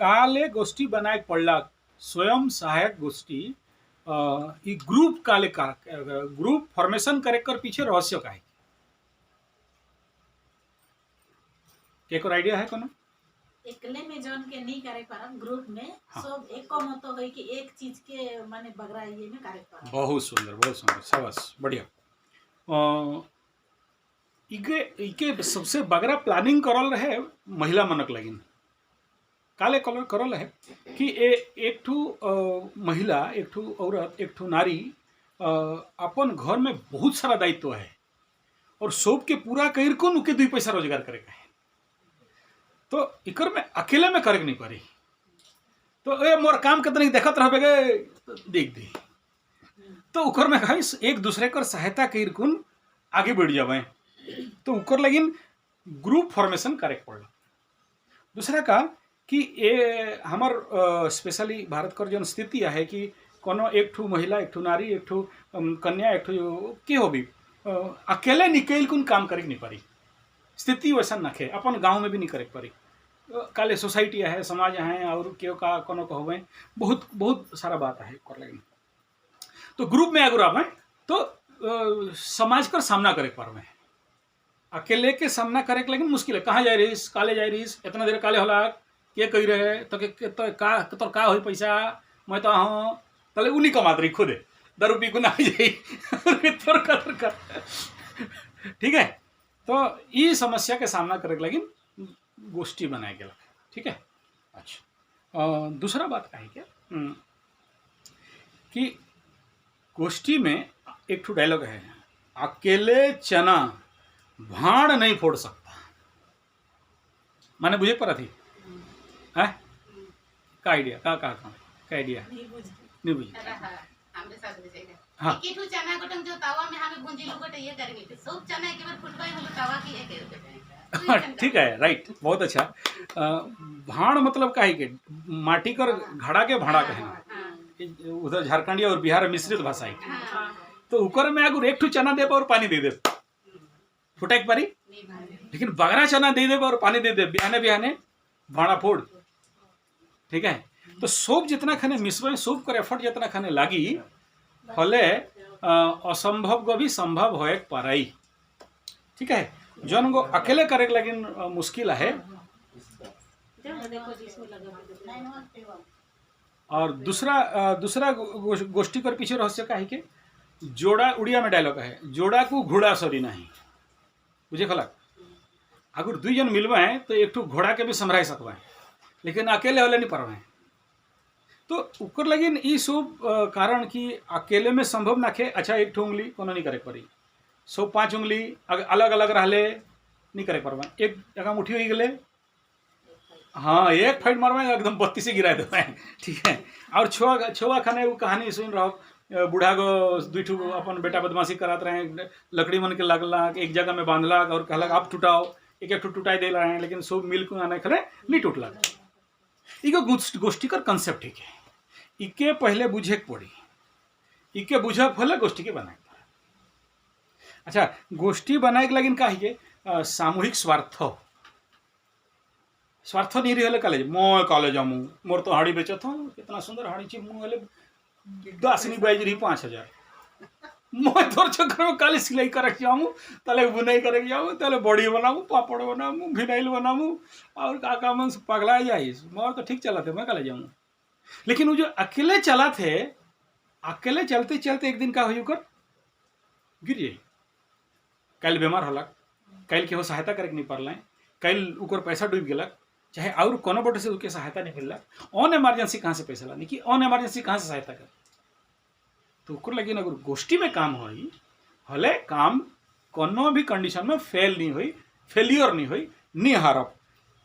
काले गोष्टी बनाए पडला स्वयं सहायक गोष्टी ई ग्रुप काले का ग्रुप फॉर्मेशन करे कर पीछे रहस्य का है एक और आइडिया है कोनो एकले में जौन के नहीं करे परम ग्रुप में हाँ। सब एको मत होई कि एक चीज के माने बगरा ये में करे परम। बहुत सुंदर शाबाश बढ़िया इके सबसे बगरा प्लानिंग करल रहे महिला मनक लगिन काले कलर करल है कि एक ठू महिला एक ठू औरत एक ठू नारी अपन घर में बहुत सारा दायित्व है और सब के पूरा कर को उनके 2 पैसा रोजगार करेगा है तो इकर में अकेले में करे नहीं पारी तो ए मोर काम कितने देखत रह गए तो देख दे तो उकर में कहा एक दूसरे कर सहायता कर कुन आगे बढ़ जावे तो उकर लगिन ग्रुप फॉर्मेशन करे पड़ला दूसरा का कि ये हमार स्पेशली भारत कर जो स्थिति है कि कोनो एक ठू महिला एक ठू नारी एक ठू कन्या एक ठू के हो भी अकेले निकल कुन काम करे नहीं पारी स्थिति वैसा नखे अपन गांव में भी नहीं करे पारी काले सोसाइटी है समाज है और क्यों का कोनो कहो बहुत बहुत सारा बात है कर लगे तो ग्रुप में अगर आवे तो समाज का सामना करे पारवे अकेले के सामना करे के लेकिन मुश्किल है कहाँ जा रही काले जा रही इतना देर काले होला के कही रहे तो का हो पैसा मैं तो हाँ तले उन्हीं कमात रही खुद दारू पी को ना जाई ठीक है तो ये समस्या के सामना करे के लगी गोष्ठी बनाए गया ठीक है अच्छा दूसरा बात का है क्या कि गोष्ठी में एक ठो डायलॉग है अकेले चना भाड़ नहीं फोड़ सकता माने बुझे पड़ा थी है का आइडिया का आइडिया नहीं बुझे हाँ किठू चना गोटन जो तावा में हमें भुंजी लोगट ये करेंगे तो सब चना एक बार फुटबाई हलो तावा की एक ठीक है राइट बहुत अच्छा भाड़ मतलब का है कि माटी कर घड़ा के भाड़ा कहे उधर झारखंडी और बिहार मिश्रित भाषा है तो उकर में अगर एक ठू चना दे और पानी दे दे फुटा एक पारी लेकिन बगरा चना दे दे और पानी दे दे बिहाने बिहाने भाड़ा फोड़ ठीक है तो सोप जितना खाने मिसवे सोप कर एफर्ट जितना खाने लागी फले असंभव को भी संभव हो एक पाराई ठीक है जौन को अकेले करे लगी मुश्किल है और दूसरा गोष्ठी कर पीछे रहस्य का है कि जोड़ा उड़िया में डायलॉग है जोड़ा को घोड़ा सॉरी नहीं बुझे खलक अगर 2 जन मिलवा है तो एक ठू घोड़ा के भी संभराई सकवा है लेकिन अकेले वाले नहीं परवा है तो उकर लगी ई सब कारण कि अकेले में संभव ना खे अच्छा एक ठू उंगली कोनो नहीं करे पड़ी 5 उंगली अलग अलग रहले नहीं करे परवा एक जगह मुठी हो गए हाँ एक फाइट मारवा एकदम 32 से गिरा देवा ठीक है और छोआ खाने वो कहानी सुन रहो बूढ़ा को 2 ठू अपन बेटा बदमाशी कराते रहे लकड़ी मन के लगला एक जगह में बांधला और कहला आप टूटाओ एक ठू टूटाई दे रहे हैं लेकिन सब मिल को आने खले नहीं टूटला इको गोष्ठी का कंसेप्ट ठीक है इके पहले बुझे पड़ी इके बुझे फले गोष्ठी के बनाए अच्छा गोष्ठी बनाए के लगिन का है सामूहिक स्वार्थ नहीं रहे कॉलेज मैं कॉलेज आमू मोर तो हाड़ी बेचत हूँ कितना सुंदर हाड़ी छी मुँह दासनी बाइज रही 5000 मैं तोर चक्कर में काली सिलाई करे जाऊँ तले बुनाई करे जाऊँ तले बड़ी बनाऊँ पापड़ बनाऊँ विनाइल बनाऊँ और का मन पगला जाए मोर तो ठीक चला थे मैं कॉलेज जाऊँ लेकिन वो जो अकेले चला थे अकेले चलते चलते एक दिन का हुई कर गिर जाए कल बीमार होला कल के हो सहायता करे नहीं पड़ला कल उकर पैसा डूब गया चाहे और कोनो बटे से उसके सहायता नहीं मिलला ऑन इमरजेंसी कहाँ से पैसा लानी कि ऑन इमरजेंसी कहाँ से सहायता कर तो उकर लगी अगर गोष्ठी में काम हुई हले काम कोनो भी कंडीशन में फेल नहीं हुई फेलियर नहीं हुई नहीं हारब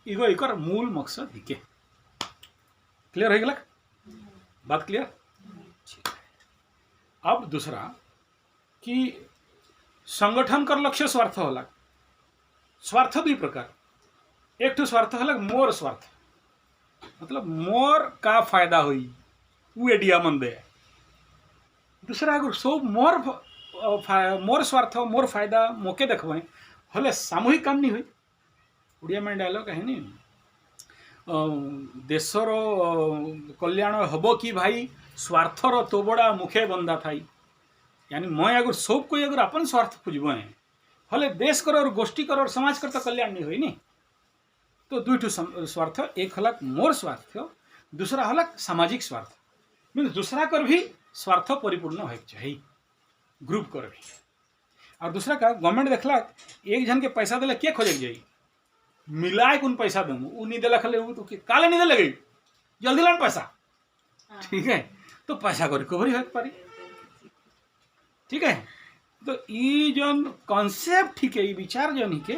इगो इकर मूल मकसद ही के क्लियर हो गया बात क्लियर अब दूसरा कि संगठन कर लक्ष्य स्वार्थ होला स्वार्थ 2 प्रकार एक तो स्वार्थ होला मोर स्वार्थ मतलब मोर का फायदा हुई वो एडिया मन दे दूसरा अगर सब मोर स्वार्थ मोर फायदा मोके देखवे हले सामूहिक काम नहीं हुई उड़िया में डायलॉग है नहीं देशर कल्याण हब कि भाई स्वार्थर तो बड़ा मुखे बंदा थाई। यानी मैं अगर सब कोई अगर अपन स्वार्थ खोजब हले देश कर और गोष्ठी कर और समाज कर तो कल्याण नहीं हुई नी। तो दुईटू स्वार्थ, एक हलाक मोर स्वार्थ, दूसरा हलाक सामाजिक स्वार्थ। मीन दूसरा कर भी स्वार्थ परिपूर्ण हो चाहिए, ग्रुप कर भी। और दूसरा का गवर्नमेंट देखला एक जन के पैसा दिले के खोजे जाई, मिलाए कौन पैसा दूँ वो नहीं दिला खले वो तो काले नहीं दिले गई जल्दी लान पैसा। ठीक है, तो पैसा को रिकवरी हो पारी। ठीक है, तो ये जन कॉन्सेप्ट ठीक है, ये विचार जन ही के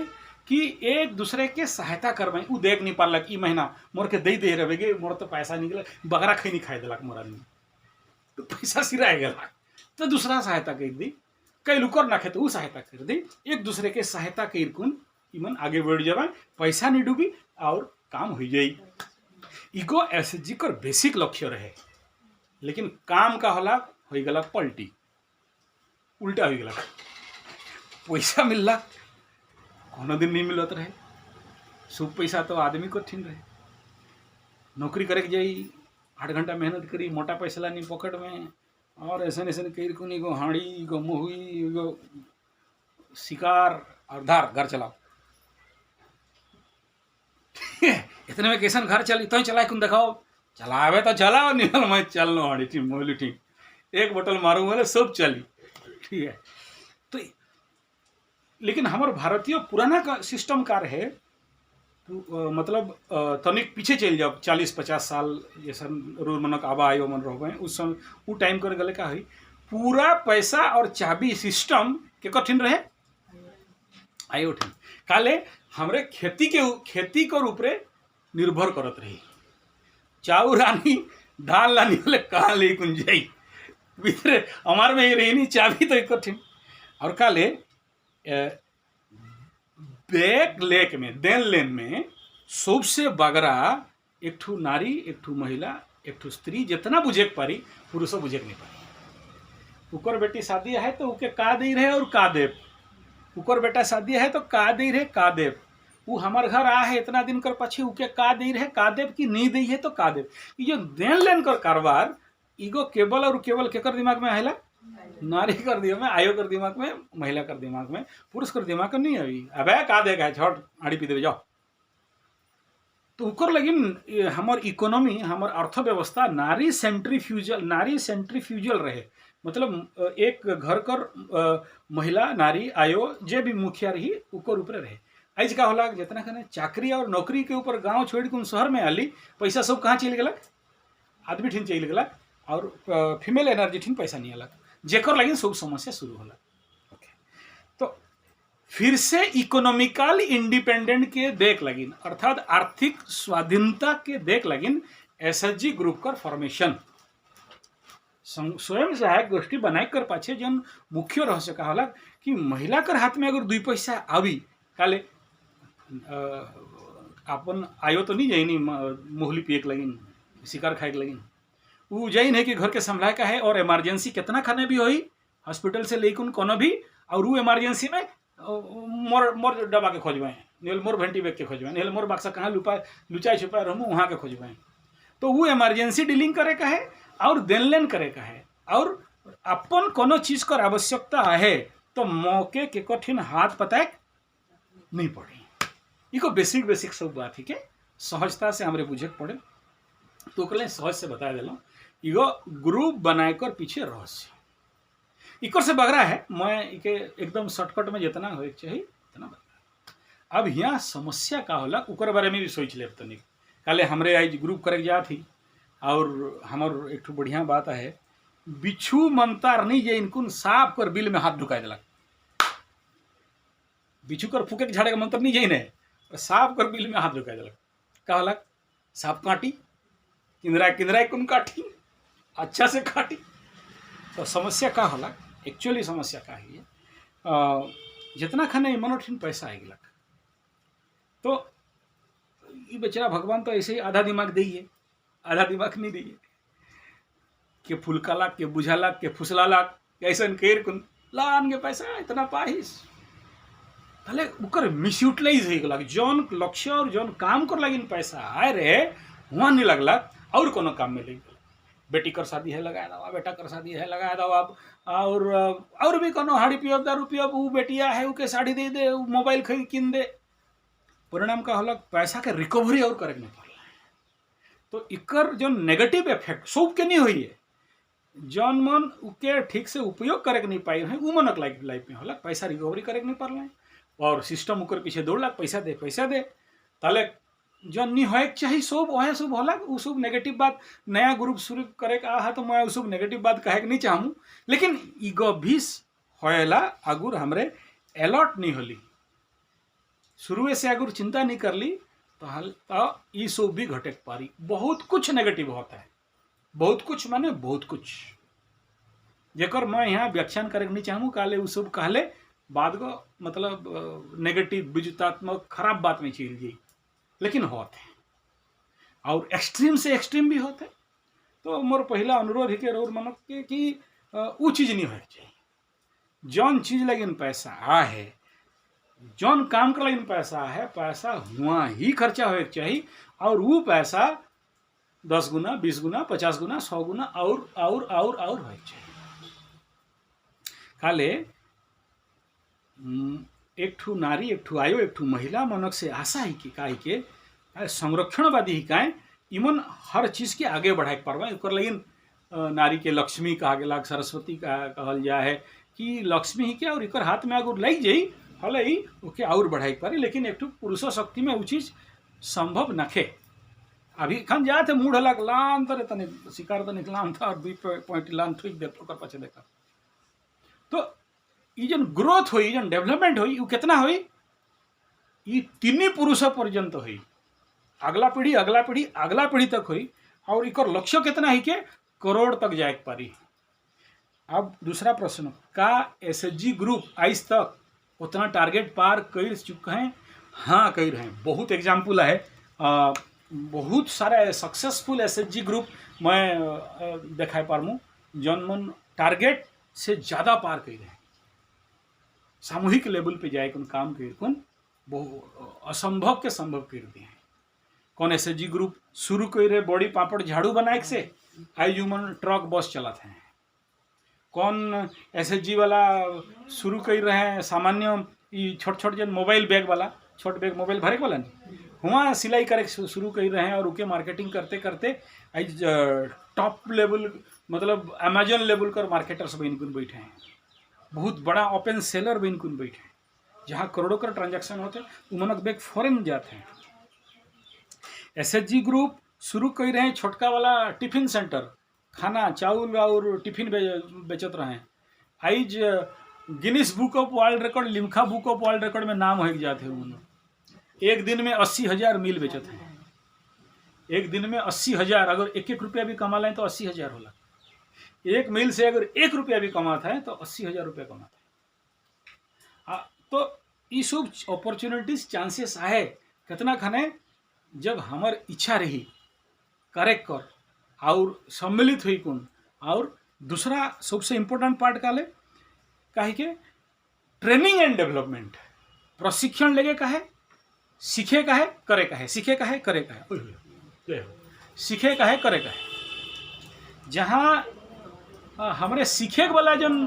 कि एक दूसरे के सहायता करवाई। वो देख नहीं पालक ई महीना मोर के दे रहे मोर तो पैसा निकल बकरा खई नहीं खाई दिलक मोर आदमी, तो पैसा सिरा गया तो दूसरा सहायता कर दी, कई लुकर ना खे तो वो सहायता कर दी। एक दूसरे के सहायता कर कुन इमन आगे बढ़ जाए, पैसा नहीं डूबी और काम हो जाई। इगो एसएचजी कर बेसिक लक्ष्य रहे, लेकिन काम का होला हो गला पलटी, उल्टा हो गला। पैसा मिलला कोनो दिन नहीं मिलत रहे, सब पैसा तो आदमी को ठीन रहे। नौकरी करे के जाई 8 घंटा मेहनत करी, मोटा पैसा लानी पॉकेट में, और ऐसा कई कुनी गो हाड़ी गो मुहुई गो शिकार और धार घर चलाओ। इतने में कैसन घर चली तो चलाए कुन दिखाओ, चलावे तो चलाओ, निकल मैं चल हाड़ी ठीक मोली ठीक, एक बोतल मारू बोले सब चली। ठीक है, तो लेकिन हमारे भारतीय पुराना का सिस्टम कार है तो मतलब तनिक पीछे चल जाओ 40-50 साल जैसा रोज मनक आबा आयो मन रह गए उस समय वो टाइम कर गले का हुई पूरा पैसा और चाबी सिस्टम के कठिन रहे आयो ठीक। काले हमरे खेती कर ऊपरे निर्भर करत रही, चाउर आनी दाल लानी बोले कहाँ ले कुन जाई भीतरे हमारे में ही रही नहीं चाबी तो कठिन। और काले बैक लेक में देन लेन में सबसे बगरा एक ठू नारी, एक ठू महिला, एक ठू स्त्री जितना बुझे पारी पुरुष बुझे नहीं पारी। उकर बेटी शादी है तो उके का दे रहे और का देव, उकर बेटा शादी है तो का दे रहे का देव, वो हमारे घर आ है इतना दिन कर पछे उके का दे रहे का देव की नहीं दी है तो का देव। ये जो देन लेन कर कारोबार ईगो केवल और केवल केकर दिमाग में आएला, नारी कर दिमाग में, आयो कर दिमाग में, महिला कर दिमाग में, पुरुष कर दिमाग में नहीं अभी अब का देगा छोट आड़ी पी दे जाओ। तो उकर लगिन हमार इकोनॉमी हमार अर्थव्यवस्था नारी सेंट्रीफ्यूजल रहे। मतलब एक घर कर महिला नारी आयो जे भी मुखिया रही उकर ऊपर रहे। आज का होला जितना खाने चाकरी और नौकरी के ऊपर गांव छोड़ के शहर में आली पैसा सब कहाँ चल गलक, आदमी ठीन चल गलक और फीमेल एनर्जी ठीन पैसा नहीं अलग जेकर लगी सब समस्या शुरू होला। ओके, तो फिर से इकोनॉमिकल इंडिपेंडेंट के देख लगिन अर्थात आर्थिक स्वाधीनता के देख लगिन एसएचजी ग्रुप कर फॉर्मेशन स्वयं सहायक गोष्ठी बनाए कर पाछे जन मुख्य रहस्य का होला कि महिला कर हाथ में अगर 2 पैसा आवी काले अपन आयो तो नहीं जाइनी मोहली पिए के लगिन शिकार खाए के लगिन वो जाइन है कि घर के संभला का है और इमरजेंसी कितना खाने भी होई हॉस्पिटल से लेकिन कोनो भी और वो इमरजेंसी में मोर डबा के खोजबे नेल मोर भेंटी बैग के खोजबे नेल मोर बक्सा कहाँ लुचाई छुपाए रहूँ वहाँ के खोजबे। तो वो इमरजेंसी डीलिंग करे का है और देन लेन करे का है और अपन कोनो चीज कर आवश्यकता है तो मौके के कठिन हाथ पताक नहीं पड़े। इको बेसिक सब बात ठीक है सहजता से हमारे बुझे पड़े तो कल सहज से बता दिल इगो ग्रुप बनाए कर पीछे रहस्य इकर से बगरा है मैं इके एकदम शॉर्टकट में जितना हो चाहिए उतना बता। अब यहाँ समस्या का होला उकर बारे में भी सोच ले तनी काले हमरे आज ग्रुप करे जा थी और हमार एक बढ़िया बात है बिच्छू मंतार नहीं जे इनकुन साफ कर बिल में हाथ ढुका दिलक बिच्छू कर फूके झाड़े का मंत्र नहीं जाइने साफ कर बिल में हाथ ढुका दिलक का होला साफ काटी किंदरा कुन काटी अच्छा से काटी। तो समस्या का होला एक्चुअली समस्या का है जितना खाने मनोठिन पैसा आ गलक तो ये बेचारा भगवान तो ऐसे ही आधा दिमाग दिए आधा दिमाग नहीं दिए के फुलका लाख के बुझा लाख के फुसला लाख ऐसा केर कुन लान के पैसा इतना पाहिस ताले उकर मिसयूटिलाइज हो गला जौन लक्ष्य और जौन काम कर लगिन पैसा आए रहे वहाँ नहीं लगला और कोनो काम में लग गया। बेटी कर शादी है लगाया दवा, बेटा कर शादी है लगाया दवा, और भी कोनो हाड़ी पियब दारू पियब, वो बेटिया है उके साड़ी दे दे, मोबाइल खरीद किन दे। परिणाम का होला पैसा के रिकवरी और करे नहीं पड़ला। तो इकर जो नेगेटिव इफेक्ट सब के नहीं हुई है, जौन मन उके ठीक से उपयोग करे नहीं पाई है वो मनक लाइफ में होला पैसा रिकवरी करे नहीं पड़ला है और सिस्टम उकर पीछे दौड़ला पैसा दे ताले जौन नहीं होए चाहिए सब वह सब होला। वो सब नेगेटिव बात नया ग्रुप शुरू करे का है तो मैं वो सब नेगेटिव बात कहे नहीं चाहूँ, लेकिन ईगो भी होएला अगुर हमरे अलर्ट नहीं होली, शुरू से अगर चिंता नहीं कर ली तो ये सब भी घटे पारी। बहुत कुछ नेगेटिव होता है, बहुत कुछ माने बहुत कुछ, जेकर मैं यहाँ व्याख्यान करे नहीं चाहूँ काले वो सब कहले बाद को मतलब नेगेटिव विजुतात्मक खराब बात में चल गई, लेकिन होते हैं और एक्सट्रीम से एक्सट्रीम भी होते। तो मोर पहला अनुरोध है कि रोर मनक के कि वो चीज़ नहीं होनी चाहिए। जौन चीज़ लगिन पैसा आ है, जौन काम कर लगिन पैसा है, पैसा हुआ ही खर्चा होए चाहिए और वो पैसा 10 गुना 20 गुना 50 गुना 100 गुना और होए चाहिए। काले एक ठू नारी एक ठू आयो एक ठू महिला मनक से आशा ही कि काहे के संरक्षणवादी ही काहे इमन हर चीज़ के आगे बढ़ाए पारवा। एक लेकिन नारी के लक्ष्मी कहा गया, सरस्वती कहल जा है कि लक्ष्मी ही के और एक हाथ में अगर लग जाई हल ही ओके और बढ़ाई पारे, लेकिन एक पुरुषो शक्ति में वो चीज़ संभव नखे। अभी खन जाते मूढ़ हलक लान तरे तने शिकार तो निकलान था और 2 पॉइंट लान ठीक दे पचे देखा। तो ये जन ग्रोथ हुई जन डेवलपमेंट हुई वो कितना हुई, ये 3 पुरुषों पर्यंत हुई, अगला पीढ़ी तक हुई और एक लक्ष्य कितना ही के करोड़ तक जाए पारी। अब दूसरा प्रश्न, का एसएचजी ग्रुप आज तक उतना टारगेट पार कर चुके हैं? हाँ कर रहे हैं। बहुत एग्जाम्पल है, बहुत सारा सक्सेसफुल एसएचजी ग्रुप मैं देखा पारमू जौन मन टारगेट से ज़्यादा पार कर रहे हैं, सामूहिक लेवल पे जाए कौन काम कर कौन असंभव के संभव कर दिए हैं। कौन एसएचजी ग्रुप शुरू कर रहे बड़ी पापड़ झाड़ू बनाए से आज ह्यूमन ट्रक बस चलाते हैं। कौन एसएचजी वाला शुरू कर रहे हैं सामान्य ये छोट जन मोबाइल बैग वाला, छोट बैग मोबाइल भरे वाला नहीं, वहाँ सिलाई करे शुरू कर रहे हैं और उनके मार्केटिंग करते करते आज टॉप लेवल मतलब अमेजन लेवल कर मार्केटर्स भी इनकुन बैठे हैं, बहुत बड़ा ओपन सेलर भी इनकुन बैठे हैं जहाँ करोड़ों का ट्रांजैक्शन होते हैं, उमनक बैग फॉरेन जाते हैं। एसएचजी ग्रुप शुरू कर रहे हैं छोटका वाला टिफिन सेंटर, खाना चावल और टिफिन बेचत रहे हैं। आज Guinness book of world record, Limca book of world record में नाम हो जाते हैं। उन्होंने एक दिन में 80,000 मील बेचत हैं। एक दिन में 80,000, अगर 1 रुपया भी कमा लें तो 80,000 होला। एक मील से अगर 1 रुपया भी कमाता है तो 80,000 रुपया कमाता है। तो ये सब अपॉर्चुनिटीज चांसेस आए कितना खाने जब हमार इच्छा रही करे कर और सम्मिलित हुई कौन। और दूसरा सबसे इम्पोर्टेंट पार्ट का ले काहे के ट्रेनिंग एंड डेवलपमेंट, प्रशिक्षण लेके का है, सीखे का है करे का है, सीखे का है करे का है, सीखे का है करे का है। जहाँ हमारे सीखे वाला जन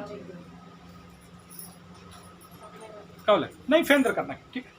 क्या बोले नहीं फेंदर करना, ठीक है।